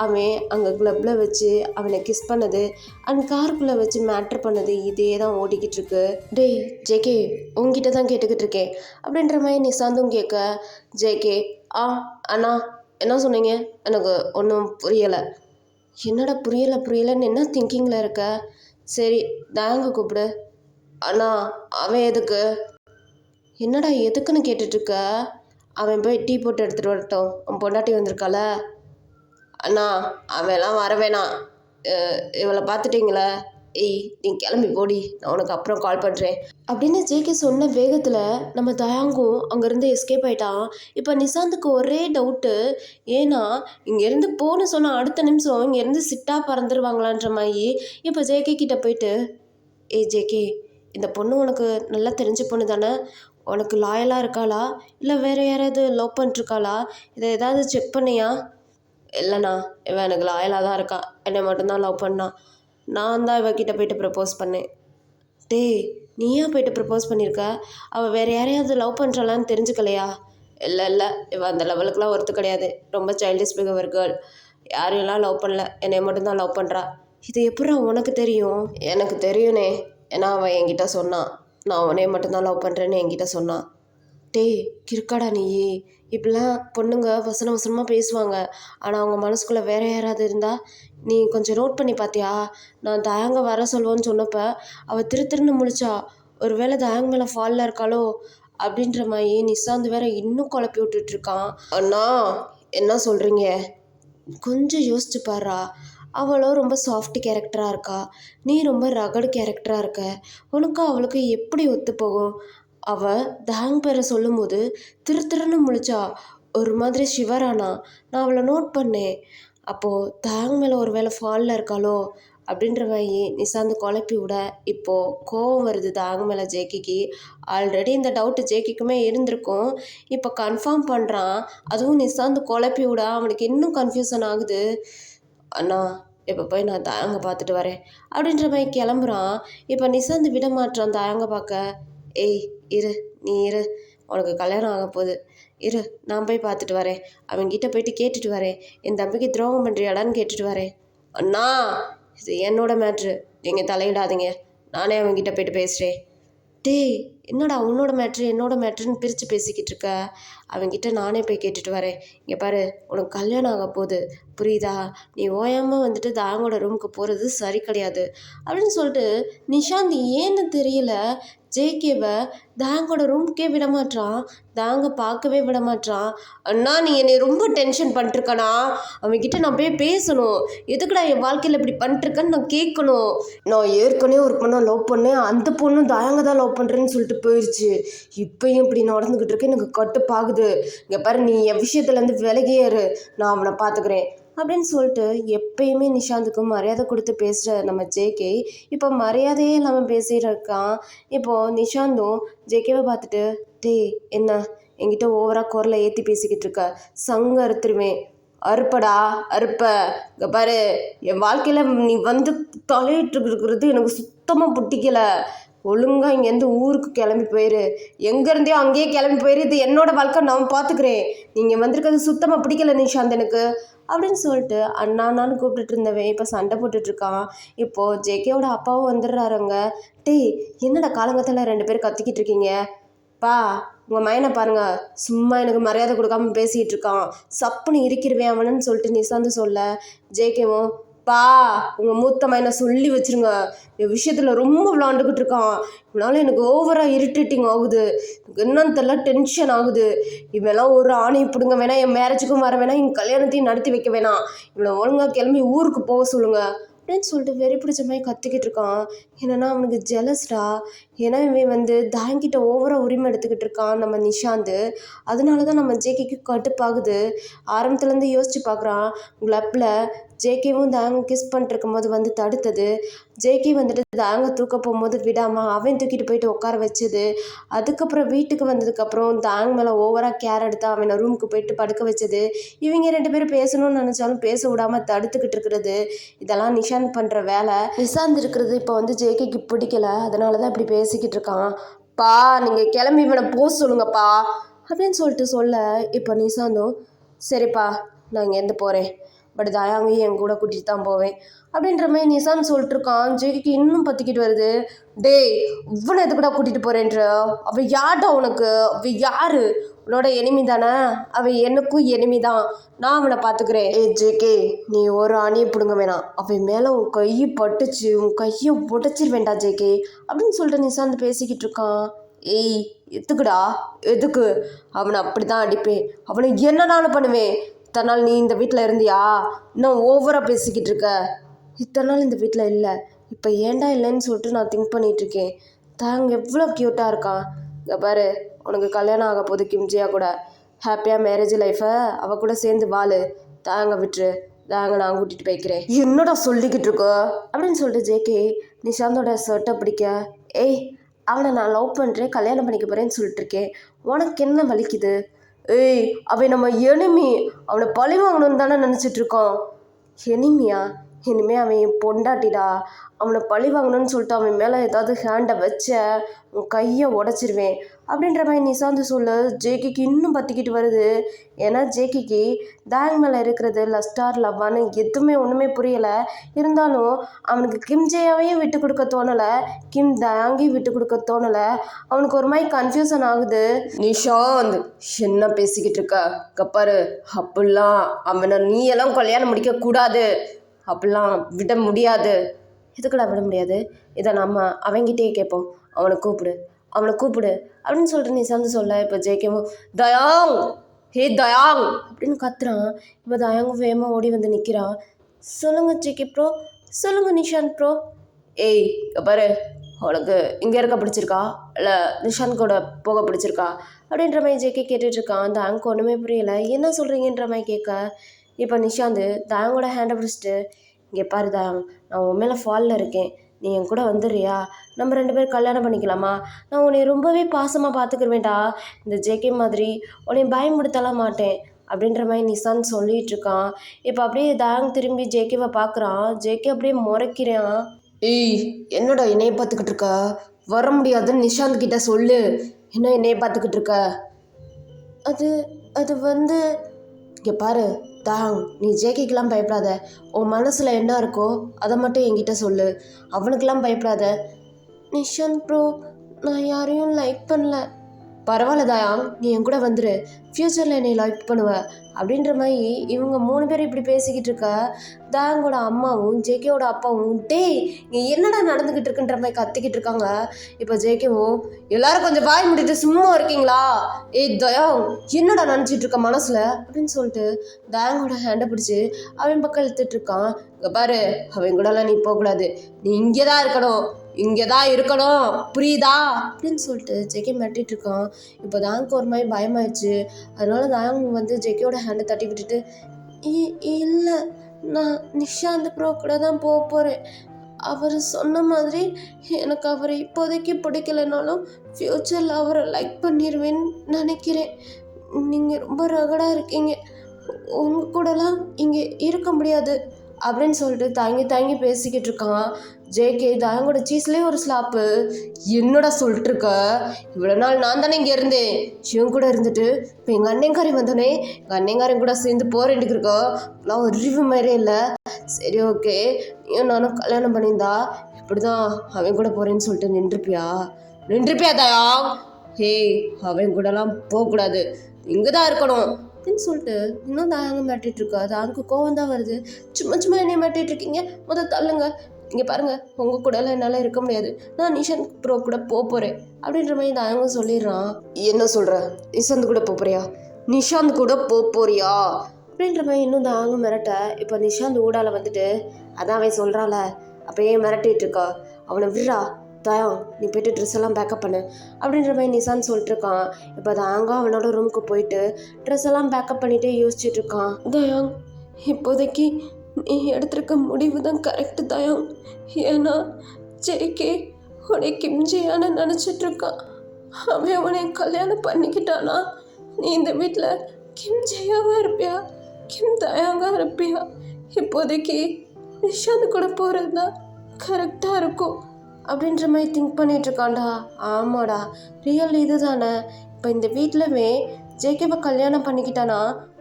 அவன் அங்கே க்ளப்பில் வச்சு அவனை கிஸ் பண்ணது அண்ட் காருக்குள்ளே வச்சு மேட்ரு பண்ணது இதே தான் ஓடிக்கிட்டு இருக்கு. டே ஜேகே உங்ககிட்ட தான் கேட்டுக்கிட்டு இருக்கேன் அப்படின்ற மாதிரி நிசாந்தும் கேட்க, ஜேகே அண்ணா என்ன சொன்னீங்க? எனக்கு ஒன்றும் புரியலை. என்னடா புரியலைன்னு என்ன திங்கிங்கில் இருக்க? சரி தாங்க கூப்பிடு. அண்ணா அவன் எதுக்கு? என்னடா எதுக்குன்னு கேட்டுட்ருக்க? அவன் போய் டீ போட்டு எடுத்துகிட்டு வரட்டும், அவன் பொண்டாட்டி வந்திருக்கால. அண்ணா அவன்லாம் வர வேணாம். இவளை பார்த்துட்டிங்களே? ஏய் நீ கிளம்பி போடி, நான் உனக்கு அப்புறம் கால் பண்ணுறேன் அப்படின்னு ஜேகே சொன்ன வேகத்தில் நம்ம தயாங்கும் அங்கேருந்து எஸ்கேப் ஆகிட்டான். இப்போ நிசாந்துக்கு ஒரே டவுட்டு. ஏன்னா இங்கேருந்து போன்னு சொன்ன அடுத்த நிமிஷம் இங்கேருந்து சிட்டாக பறந்துருவாங்களான்ற மாதிரி இப்போ ஜேகே கிட்டே போயிட்டு, ஏய் ஜேகே இந்த பொண்ணு உனக்கு நல்லா தெரிஞ்ச பொண்ணு தானே? உனக்கு லாயலாக இருக்காளா இல்லை வேறு யாராவது லவ் பண்ணிட்டுருக்காளா? இதை ஏதாவது செக் பண்ணியா? இல்லைண்ணா, இவன் எனக்கு லாயலாக தான் இருக்கா. என்னை மட்டும்தான் லவ் பண்ணான். நான் தான் இவகிட்ட போயிட்டு ப்ரப்போஸ் பண்ணேன். டேய் நீயா போயிட்டு ப்ரப்போஸ் பண்ணியிருக்க? அவள் வேறு யாரையாவது லவ் பண்ணுறாளான்னு தெரிஞ்சுக்கலையா? இல்லை இவன் அந்த லெவலுக்குலாம் ஒருத்து கிடையாது. ரொம்ப சைல்டிஷ் பிஹேவியர் கேர்ள். யாரையெல்லாம் லவ் பண்ணல, என்னை மட்டும்தான் லவ் பண்ணுறா. இது எப்படா உனக்கு தெரியும்? எனக்கு தெரியுனே, ஏன்னா அவன் என்கிட்ட சொன்னான். நான் உன்னைய மட்டும்தான் லவ் பண்ணுறேன்னு என்கிட்ட சொன்னான். டேய் கிறுக்காடா நீ. இப்படிலாம் பொண்ணுங்க வசனமாக பேசுவாங்க. ஆனால் அவங்க மனசுக்குள்ளே வேறு யாராவது இருந்தால் நீ கொஞ்சம் நோட் பண்ணி பார்த்தியா? நான் தயாங்க வர சொல்லுவோன்னு சொன்னப்போ அவள் திருன்னு முழிச்சா. ஒரு வேளை தயாங்க மேலே ஃபாலில் இருக்காளோ அப்படின்ற மாதிரி நிசாந்த் வேற இன்னும் குழப்பி விட்டுட்ருக்கான். அண்ணா என்ன சொல்கிறீங்க? கொஞ்சம் யோசிச்சு பாரா. அவளும் ரொம்ப சாஃப்ட் கேரக்டராக இருக்கா, நீ ரொம்ப ரகடு கேரக்டராக இருக்க. உனக்கு அவளுக்கு எப்படி ஒத்து போகும்? அவள் தாங் பேரை சொல்லும்போது திருன்னு முழிச்சா. ஒரு மாதிரி ஷிவரானா. நான் அவளை நோட் பண்ணேன். அப்போது தாங் மேலே ஒரு வேளை ஃபாலில் இருக்காளோ அப்படின்ற மாதிரி நிசாந்து குழப்பி விட இப்போது கோவம் வருது தாங் மேலே ஜேகிக்கு. ஆல்ரெடி இந்த டவுட்டு ஜேகிக்குமே இருந்திருக்கும். இப்போ கன்ஃபார்ம் பண்ணுறான். அதுவும் நிசாந்து குழப்பி விட அவனுக்கு இன்னும் கன்ஃபியூஷன் ஆகுது. அண்ணா இப்போ போய் நான் தாயங்க பார்த்துட்டு வரேன் அப்படின்ற மாதிரி கிளம்புறான். இப்போ நிசாந்து விட மாட்டான் தாயங்க பார்க்க. ஏய் இரு, நீ இரு, உனக்கு கல்யாணம் ஆக போகுது, இரு நான் போய் பார்த்துட்டு வரேன். அவன்கிட்ட போயிட்டு கேட்டுட்டு வரேன், என் தம்பிக்கு துரோகம் பண்ணுறியாடான்னு கேட்டுட்டு வரேன். அண்ணா இது என்னோட மேட்ரு, நீங்கள் தலையிடாதீங்க, நானே அவன்கிட்ட போயிட்டு பேசுகிறேன். டேய் என்னடா உன்னோட மேட்ரு என்னோட மேட்ருன்னு பிரித்து பேசிக்கிட்டு இருக்க? அவன்கிட்ட நானே போய் கேட்டுட்டு வரேன். இங்கே பாரு, உனக்கு கல்யாணம் ஆக போகுது, புரியுதா? நீ ஓயாமல் வந்துட்டு தாங்கோட ரூமுக்கு போகிறது சரி கிடையாது அப்படின்னு சொல்லிட்டு நிஷாந்த் ஏன்னு தெரியல ஜேகேவை தாங்கோட ரூமுக்கே விட மாட்டான். தாங்க பார்க்கவே விட மாட்டான். அண்ணா நீ என்னை ரொம்ப டென்ஷன் பண்ணிட்டுருக்கண்ணா, அவன்கிட்ட நான் போய் பேசணும். எதுக்குடா என் வாழ்க்கையில் இப்படி பண்ணிட்டுருக்கன்னு நான் கேட்கணும். நான் ஏற்கனவே ஒரு பொண்ணை லவ் பண்ணேன், அந்த பொண்ணும் தாங்க தான் லவ் பண்ணுறேன்னு சொல்லிட்டு போயிடுச்சு. இப்போயும் இப்படி நடந்துக்கிட்டு இருக்கு, எனக்கு கட்டுப்பாகுது. இங்கே பாரு, நீ என் விஷயத்துலேருந்து விலகியேறு, நான் அவனை பார்த்துக்கிறேன் அப்படின்னு சொல்லிட்டு எப்பயுமே நிஷாந்துக்கு மரியாதை கொடுத்து பேசுகிற நம்ம ஜேகே இப்போ மரியாதையே இல்லாமல் பேசிகிட்டு இருக்கான். இப்போது நிஷாந்தும் ஜேகேவை பார்த்துட்டு, டேய் என்ன என்கிட்ட ஓவராக குரலை ஏற்றி பேசிக்கிட்டு இருக்க, சங்க அறுத்துருவேன், அறுப்படா அறுப்ப. இங்கே பாரு, என் வாழ்க்கையில் நீ வந்து தலையிட்டு இருக்கிறது எனக்கு சுத்தமாக பிடிக்கல. ஒழுங்காக இங்கேருந்து ஊருக்கு கிளம்பி போயிரு, எங்கேருந்தே அங்கேயே கிளம்பி போயிரு, இது என்னோட வாழ்க்கை நான் பார்த்துக்கிறேன். நீங்கள் வந்திருக்கிறது சுத்தமாக பிடிக்கல நிஷாந்த் எனக்கு அப்படின்னு சொல்லிட்டு அண்ணான்னு கூப்பிட்டுட்டு இருந்தவன் இப்போ சண்டை போட்டுட்ருக்கான். இப்போது ஜேகேவோட அப்பாவும் வந்துடுறாருங்க. டேய் என்னடா காலங்கத்தில் 2 பேர் கத்திக்கிட்டு இருக்கீங்க? பா உங்கள் மையனை பாருங்க, சும்மா எனக்கு மரியாதை கொடுக்காம பேசிகிட்டு இருக்கான், சப்புன்னு இருக்கிறவேன் அவனுன்னு சொல்லிட்டு நிசாந்து சொல்ல, ஜேகேவும் பா உங்கள் மூத்த மையனை சொல்லி வச்சுருங்க, என் விஷயத்தில் ரொம்ப விளாண்டுக்கிட்டு இருக்கான், இவனால எனக்கு ஓவராக இரிட்டேட்டிங் ஆகுது, எனக்கு என்னன்னு தெரியல டென்ஷன் ஆகுது. இவெல்லாம் ஒரு ஆணை பிடுங்க வேணாம், என் மேரேஜுக்கும் வர வேணாம், என் கல்யாணத்தையும் நடத்தி வைக்க வேணாம், இவனை ஒழுங்காக கிளம்பி ஊருக்கு போக சொல்லுங்கள் அப்படின்னு சொல்லிட்டு வெறி பிடிச்ச மாதிரி கத்திக்கிட்டு இருக்கான். என்னன்னா அவனுக்கு ஜெலஸ்டா. ஏன்னா இவன் வந்து தாங்கிட்ட ஓவராக உரிமை எடுத்துக்கிட்டு இருக்கான் நம்ம நிஷாந்த். அதனால தான் நம்ம ஜேகேக்கு கட்டுப்பாகுது. ஆரம்பத்துலேருந்து யோசிச்சு பார்க்குறான். கிளப்பில் ஜேகேவும் தாங்க கிஸ் பண்ணிட்டு இருக்கும்போது வந்து தடுத்தது. ஜேகே வந்துட்டு தாங்க தூக்க போகும்போது விடாமல் அவன் தூக்கிட்டு போயிட்டு உட்கார வச்சது. அதுக்கப்புறம் வீட்டுக்கு வந்ததுக்கப்புறம் தாங் மேலே ஓவராக கேர் எடுத்து அவனை ரூமுக்கு போயிட்டு படுக்க வச்சது. இவங்க 2 பேரும் பேசணும்னு நினச்சாலும் பேச விடாமல் தடுத்துக்கிட்டு இருக்கிறது. இதெல்லாம் நிஷாந்த் பண்ணுற வேலை. நிஷாந்த் இருக்கிறது இப்போ வந்து ஜேகேக்கு பிடிக்கல. அதனால தான் இப்படி பேசிக்கிட்டு இருக்கான். பா நீங்கள் கிளம்பி இவனை போக சொல்லுங்கப்பா அப்படின்னு சொல்லிட்டு சொல்ல, இப்போ நிஷாந்தும் சரிப்பா நான் இங்கேருந்து போகிறேன், பட் தயாங்கையும் என் கூட கூட்டிகிட்டு தான் போவேன் அப்படின்ற மாதிரி நிஷாந்த் சொல்லிட்டு இருக்கான். ஜேகேக்கு இன்னும் பற்றிக்கிட்டு வருது. டேய் இவனை எதுக்கூட கூட்டிகிட்டு போகிறேன்ற, அவள் யார்டா உனக்கு? அவள் யார்? உன்னோட எனிமி தானே? அவன் எனக்கும் எனிமி தான். நான் அவனை பார்த்துக்கிறேன். ஜேகே நீ ஒரு அணியை பிடுங்க வேணாம். அவன் மேலே உன் கையை பட்டுச்சு, உன் கையை உடைச்சிருவேண்டா ஜேகே அப்படின்னு சொல்லிட்டு நிஷாந்த் பேசிக்கிட்டு இருக்கான். ஏய் எதுக்குடா? எதுக்கு? அவனை அப்படி தான் அடிப்பேன், அவனை என்னனாலும் பண்ணுவேன். இத்தனை நாள் நீ இந்த வீட்டில் இருந்தியா? இன்னும் ஓவராக பேசிக்கிட்டு இருக்க. இத்தனை நாள் இந்த வீட்டில் இல்லை, இப்போ ஏன்டா இல்லைன்னு சொல்லிட்டு நான் திங்க் பண்ணிகிட்ருக்கேன். தாங்க எவ்வளோ க்யூட்டாக இருக்கான். இங்கே பாரு உனக்கு கல்யாணம் ஆக போகுது கிம்ஜியா கூட. ஹாப்பியாக மேரேஜ் லைஃப்பை அவள் கூட சேர்ந்து வாழு. தாங்க விட்டுரு, தாங்க நான் கூட்டிகிட்டு போய்க்கிறேன். என்னடா சொல்லிக்கிட்டு இருக்கோ அப்படின்னு சொல்லிட்டு ஜேகே நிஷாந்தோட ஷர்ட்டை பிடிக்க, ஏய் அவனை நான் லவ் பண்ணுறேன், கல்யாணம் பண்ணிக்க போகிறேன்னு சொல்லிட்டு இருக்கேன், உனக்கு என்ன வலிக்குது? ஏய் அவன் நம்ம எனிமி, அவனை பழி வாங்கணும்னு தானே நினச்சிட்டு இருக்கோம். எனிமியா? இனிமேல் அவன் என் பொண்டாட்டிடா. அவனை பழி வாங்கணும்னு சொல்லிட்டு அவன் மேலே ஏதாவது ஹேண்டை வச்ச உன் கையை உடச்சிருவேன் அப்படின்ற மாதிரி நிஷாந்து சொல்ல ஜேகேக்கு இன்னும் பற்றிக்கிட்டு வருது. ஏன்னா ஜேகேக்கு தாங் மேலே இருக்கிறது லஸ்டார் லவ்வான்னு எதுவுமே ஒன்றுமே புரியலை. இருந்தாலும் அவனுக்கு கிம்ஜேயாவையும் விட்டு கொடுக்க தோணலை, கிம் தாங்கையும் விட்டு கொடுக்க தோணலை. அவனுக்கு ஒரு மாதிரி கன்ஃபியூசன் ஆகுது. நிஷாந்த் என்ன பேசிக்கிட்டு இருக்க? கப்பாரு அப்படிலாம் அவனை நீ எல்லாம் கல்யாணம் முடிக்கக்கூடாது, அப்படிலாம் விட முடியாது. எதுக்குடா விட முடியாது? இதை நம்ம அவங்கிட்டே கேட்போம். அவனை கூப்பிடு, அவனை கூப்பிடு அப்படின்னு சொல்லிட்டு நிஷாந்த் சொல்ல, இப்போ ஜேகேவும் தயாங், ஹே தயாங் அப்படின்னு கத்துறான். இப்போ தயாங்கும் வேகமாக ஓடி வந்து நிற்கிறான். சொல்லுங்கள் ஜேகே ப்ரோ, சொல்லுங்கள் நிஷாந்த் ப்ரோ. ஏய் பாரு உனக்கு இங்கே இருக்க பிடிச்சிருக்கா இல்லை நிஷாந்த் கூட போக பிடிச்சிருக்கா அப்படின்ற மாதிரி ஜேகே கேட்டுட்ருக்கான். அந்த அங்கு ஒன்றுமே புரியலை, என்ன சொல்கிறீங்கன்ற மாதிரி கேட்க, இப்போ நிஷாந்த் தாங்கோட ஹேண்டை பிடிச்சிட்டு, இங்கே பாரு தாங் நான் உன் மேலே ஃபாலில் இருக்கேன், நீ என் கூட வந்துடுறியா? நம்ம 2 பேரும் கல்யாணம் பண்ணிக்கலாமா? நான் உன்னை ரொம்பவே பாசமாக பார்த்துக்குருவேண்டா. இந்த ஜேகே மாதிரி உன்னை பயமுடுத்தலாம் மாட்டேன் அப்படின்ற மாதிரி நிஷாந்த் சொல்லிகிட்டு இருக்கான். இப்போ அப்படியே தாங் திரும்பி ஜேகேவை பார்க்குறான். ஜேகே அப்படியே முறைக்கிறான். ஏய் என்னடா என்னையை பார்த்துக்கிட்டு இருக்க? வர முடியாதுன்னு நிஷாந்த் கிட்ட சொல்லு. என்ன என்னையை பார்த்துக்கிட்டு இருக்க? அது அது வந்து இங்கே பாரு தாங், நீ ஜேகேக்கெலாம் பயப்படாத. உன் மனசில் என்ன இருக்கோ அதை மட்டும் என்கிட்ட சொல்லு, அவனுக்கெல்லாம் பயப்படாத. நிஷாந்த் ப்ரோ நான் யாரையும் லைக் பண்ணல. பரவாயில்ல தாயாங், நீ என் கூட வந்துரு, ஃப்யூச்சரில் என்னை லைக் பண்ணுவ அப்படின்ற மாதிரி இவங்க 3 பேரும் இப்படி பேசிக்கிட்டு இருக்க. தாங்கோட அம்மாவும் ஜேகேவோட அப்பாவும் டேய் இங்கே என்னடா நடந்துக்கிட்டு இருக்குன்ற மாதிரி கத்திக்கிட்டு இருக்காங்க. இப்போ ஜேகேவும் எல்லாரும் கொஞ்சம் வாய் முடிட்டு சும்மா இருக்கீங்களா? ஏய் தயாங் என்னடா நினச்சிட்டு இருக்க மனசில் அப்படின்னு சொல்லிட்டு தாங்கோட ஹேண்டை பிடிச்சி அவன் பக்கம் இழுத்துட்டு இருக்கான். இங்கே பாரு அவன் கூடலாம் நீ போகக்கூடாது, நீ இங்கே தான் இருக்கணும், இங்கே தான் இருக்கணும், புரியுதா அப்படின்னு சொல்லிட்டு ஜேகே மிரட்டிட்டு இருக்கான். இப்போ தாங்க்கு ஒரு மாதிரி பயமாயிடுச்சு. அதனால தாங் வந்து ஜேகேயோட ஹேண்டை தட்டி விட்டுட்டு, இல்லை நான் நிஷாந்த் ப்ரோ கூட தான் போக போகிறேன். அவர் சொன்ன மாதிரி எனக்கு அவரை இப்போதைக்கு பிடிக்கலைனாலும் ஃப்யூச்சரில் அவரை லைக் பண்ணிடுவேன்னு நினைக்கிறேன். நீங்கள் ரொம்ப ரகடாக இருக்கீங்க, உங்கள் கூடலாம் இங்கே இருக்க முடியாது அப்படின்னு சொல்லிட்டு தாங்கி தாங்கி பேசிக்கிட்டு இருக்கான். ஜேகே தாங்கோட சீஸ்லேயே ஒரு ஸ்லாப்பு. என்னடா சொல்லிட்டு இருக்க? இவ்வளோ நாள் நான் தானே இங்கே இருந்தேன், இவன் கூட இருந்துட்டு இப்போ எங்கள் அண்ணங்காரன் வந்தோடனே எங்கள் அண்ணங்காரன் கூட சேர்ந்து போகிறேன்ட்டு இருக்கோம். இப்போலாம் ஒரு ரிவ்யூ மாதிரியே இல்லை. சரி ஓகே, நீயும் நானும் கல்யாணம் பண்ணியிருந்தா இப்படி தான் அவன் கூட போகிறேன்னு சொல்லிட்டு நின்றுப்பியா தயா? ஹே அவன் கூடலாம் போகக்கூடாது, இங்கே தான் இருக்கணும் அப்படின்னு சொல்லிட்டு இன்னும் தாங்க மாட்டிகிட்டு இருக்கா. தாங்க கோவம் தான் வருது. சும்மா சும்மா என்னைய மாட்டிகிட்டு இருக்கீங்க, முதல் தள்ளுங்க. இங்கே பாருங்கள் உங்கள் கூடலாம் என்னால் இருக்க முடியாது, நான் நிஷாந்த் ப்ரோ கூட போகிறேன் அப்படின்ற மாதிரி தாங்க சொல்லிடுறான். என்ன சொல்கிற? நிஷாந்த் கூட போறியா? நிஷாந்த் கூட போறியா அப்படின்ற மாதிரி இன்னும் தாங்க மிரட்ட. இப்போ நிஷாந்த் ஊடால வந்துட்டு, அதான் அவன் சொல்கிறாள அப்பயே மிரட்டிட்டு இருக்கா, அவனை விடுறா தயம், நீ போய்ட்டு ட்ரெஸ் எல்லாம் பேக்கப் பண்ணு அப்படின்ற மாதிரி நிசான் சொல்லிட்டு இருக்கான். இப்போ தயாங்க அவனோட ரூமுக்கு போயிட்டு ட்ரெஸ் எல்லாம் பேக்கப் பண்ணிகிட்டே யோசிச்சுட்டு இருக்கான். தயாங், இப்போதைக்கு நீ எடுத்திருக்க முடிவு தான் கரெக்டு தயாங். ஏன்னா ஜேகே உன்னை கிம்ஜியான்னு நினச்சிட்ருக்கான். அவன் உன்னை கல்யாணம் பண்ணிக்கிட்டானா நீ இந்த வீட்டில் கிம்ஜியாவாக இருப்பியா, கிம் தயாங்காக இருப்பியா? இப்போதைக்கு நிஷாந்த் கூட போகிறது தான் கரெக்டாக இருக்கும் அப்படின்ற மாதிரி திங்க் பண்ணிகிட்ருக்கான்டா. ஆமாடா, ரியல் இது தானே. இப்போ இந்த வீட்டிலவே ஜேகேவை கல்யாணம் பண்ணிக்கிட்டானா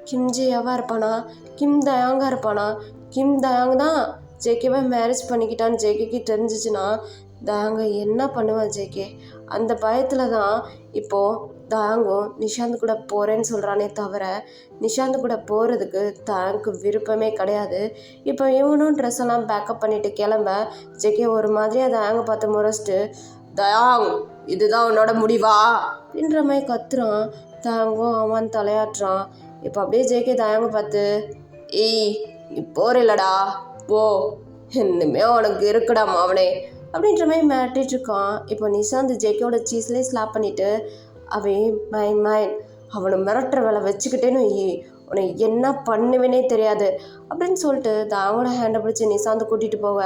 கிம் ஜேயாவாக இருப்பானா, கிம் தயாங்காக இருப்பானா? கிம் தயாங் தான் ஜேகேவை மேரேஜ் பண்ணிக்கிட்டான்னு ஜேகேக்கு தெரிஞ்சிச்சுன்னா தயாங்க என்ன பண்ணுவான் ஜேகே? அந்த பயத்தில் தான் இப்போது தயாங்கும் நிஷாந்த் கூட போகிறேன்னு சொல்கிறானே தவிர நிஷாந்த் கூட போகிறதுக்கு தயாங்க்கு விருப்பமே கிடையாது. இப்போ இவனும் ட்ரெஸ் எல்லாம் பேக்கப் பண்ணிவிட்டு கிளம்ப ஜேகே ஒரு மாதிரியாக தயாங்க பார்த்து முறைச்சிட்டு, தயாங் இதுதான் உன்னோட முடிவா அப்படின்ற மாதிரி கத்துறான். தயாங்கும் அவன் தலையாட்டுறான். இப்போ அப்படியே ஜேகே தயாங்க பார்த்து, ஏய் நீ போறில்லடா போ, இன்னுமே உனக்கு இருக்குடா அவனே அப்படின்ற மாதிரி மிரட்டிட்டு இருக்கான். இப்போ நிஷாந்த் ஜேகேவோட சீஸ்லேயே ஸ்லாப் பண்ணிவிட்டு, அவன் மைண்ட் அவனை மிரட்டுற வேலை வச்சுக்கிட்டேன்னு உன்னை என்ன பண்ணுவேனே தெரியாது அப்படின்னு சொல்லிட்டு தாங்களோட ஹேண்டை பிடிச்சி நிசாந்தை கூட்டிகிட்டு போக,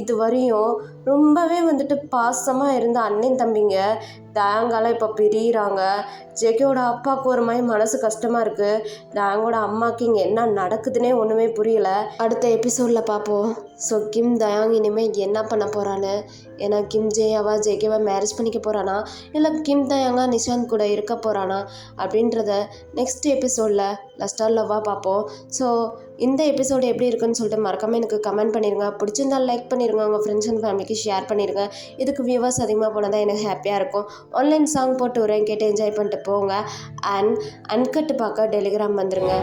இது வரையும் ரொம்பவே வந்துட்டு பாசமாக இருந்த அண்ணன் தம்பிங்க தாங்கால இப்போ பிரியிறாங்க. ஜேகேவோட அப்பாவுக்கு ஒரு மாதிரி மனசு கஷ்டமாக இருக்குது. தாங்கோட அம்மாவுக்கு இங்கே என்ன நடக்குதுன்னே ஒன்றுமே புரியல. அடுத்த எபிசோடில் பார்ப்போம். ஸோ கிம் தயாங் இனிமேல் என்ன பண்ண போகிறான்னு, ஏன்னா கிம் ஜேயாவா ஜேகேவா மேரேஜ் பண்ணிக்க போகிறானா இல்லை கிம் தயாங்கா நிஷாந்த் கூட இருக்க போகிறானா அப்படின்றத நெக்ஸ்ட் எபிசோடில் லாஸ்ட்டாக லவ்வாக பார்ப்போம். ஸோ இந்த எபிசோடு எப்படி இருக்குன்னு சொல்லிட்டு மறக்காமல் எனக்கு கமெண்ட் பண்ணிடுங்க. பிடிச்சிருந்தால் லைக் பண்ணிடுங்க, உங்கள் ஃப்ரெண்ட்ஸ் அண்ட் ஃபேமிலிக்கு ஷேர் பண்ணிடுங்க. இதுக்கு வியூவர்ஸ் அதிகமாக போனால் தான் எனக்கு ஹாப்பியாக இருக்கும். ஆன்லைன் சாங் போட்டு வரேன், கேட்டு என்ஜாய் பண்ணிட்டு போங்க. அண்ட் அன்கட்டு பார்க்க டெலிகிராம் வந்துடுங்க.